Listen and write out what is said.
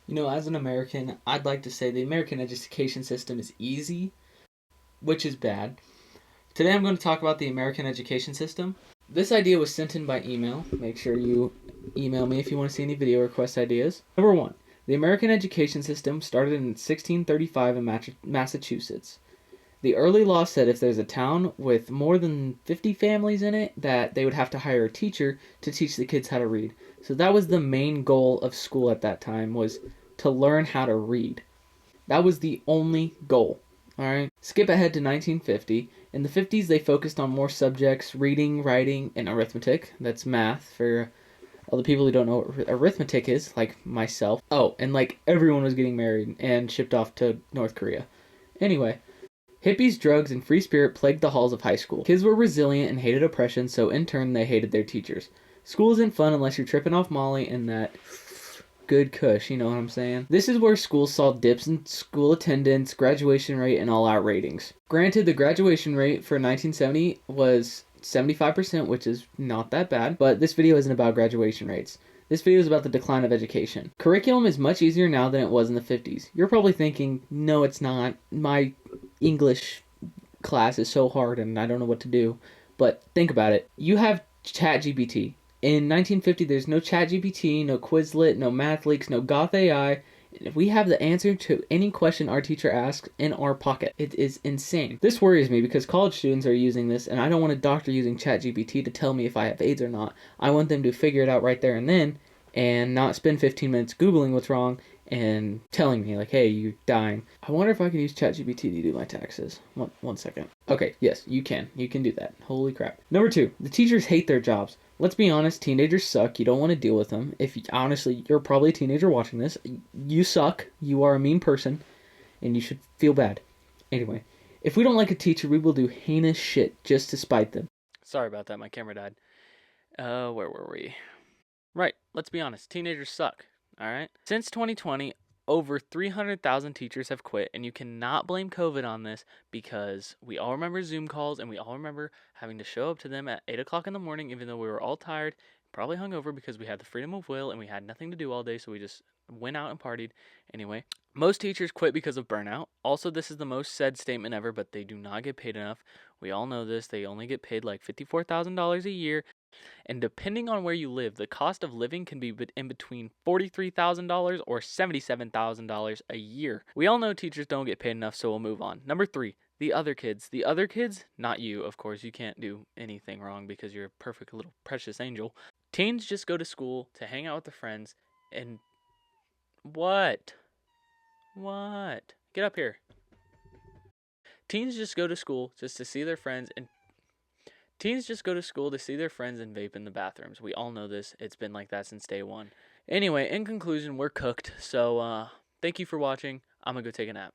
As an American, I'd like to say the American education system is easy, which is bad. Today I'm going to talk about the American education system. This idea was sent in by email. Make sure you email me if you want to see any video request ideas. Number 1. The American education system started in 1635 in Massachusetts. The early law said if there's a town with more than 50 families in it, that they would have to hire a teacher to teach the kids how to read. So that was the main goal of school at that time, was to learn how to read. That was the only goal. Alright? Skip ahead to 1950. In the 50s, they focused on more subjects: reading, writing, and arithmetic. That's math for all the people who don't know what arithmetic is, like myself. Oh, and everyone was getting married and shipped off to North Korea. Anyway, hippies, drugs, and free spirit plagued the halls of high school. Kids were resilient and hated oppression, so in turn they hated their teachers. School isn't fun unless you're tripping off Molly and that good kush, you know what I'm saying? This is where schools saw dips in school attendance, graduation rate, and all-out ratings. Granted, the graduation rate for 1970 was 75%, which is not that bad, but this video isn't about graduation rates. This video is about the decline of education. Curriculum is much easier now than it was in the 50s. You're probably thinking, no, it's not. My English class is so hard and I don't know what to do. But think about it. You have ChatGPT. In 1950, there's no ChatGPT, no Quizlet, no MathLeaks, no Goth AI. And we have the answer to any question our teacher asks in our pocket. It is insane. This worries me because college students are using this, and I don't want a doctor using ChatGPT to tell me if I have AIDS or not. I want them to figure it out right there and then, and not spend 15 minutes Googling what's wrong and telling me, like, hey, you're dying. I wonder if I can use ChatGPT to do my taxes. One second. Okay, yes, you can. You can do that. Holy crap. Number 2, the teachers hate their jobs. Let's be honest, teenagers suck. You don't want to deal with them. Honestly, you're probably a teenager watching this. You suck. You are a mean person, and you should feel bad. Anyway, if we don't like a teacher, we will do heinous shit just to spite them. Sorry about that. My camera died. Where were we? Right, let's be honest. Teenagers suck. Alright? Since 2020, over 300,000 teachers have quit, and you cannot blame COVID on this because we all remember Zoom calls and we all remember having to show up to them at 8 o'clock in the morning, even though we were all tired, probably hungover because we had the freedom of will and we had nothing to do all day, so we just went out and partied. Anyway, most teachers quit because of burnout. Also, this is the most said statement ever, but they do not get paid enough. We all know this. They only get paid like $54,000 a year. And depending on where you live, the cost of living can be in between $43,000 or $77,000 a year. We all know teachers don't get paid enough, so we'll move on. Number 3, the other kids. The other kids, not you, of course. You can't do anything wrong because you're a perfect little precious angel. Teens just go to school to hang out with their friends and... What? Get up here. Teens just go to school just to see their friends and vape in the bathrooms. We all know this. It's been like that since day one. Anyway, in conclusion, we're cooked. So, thank you for watching. I'm gonna go take a nap.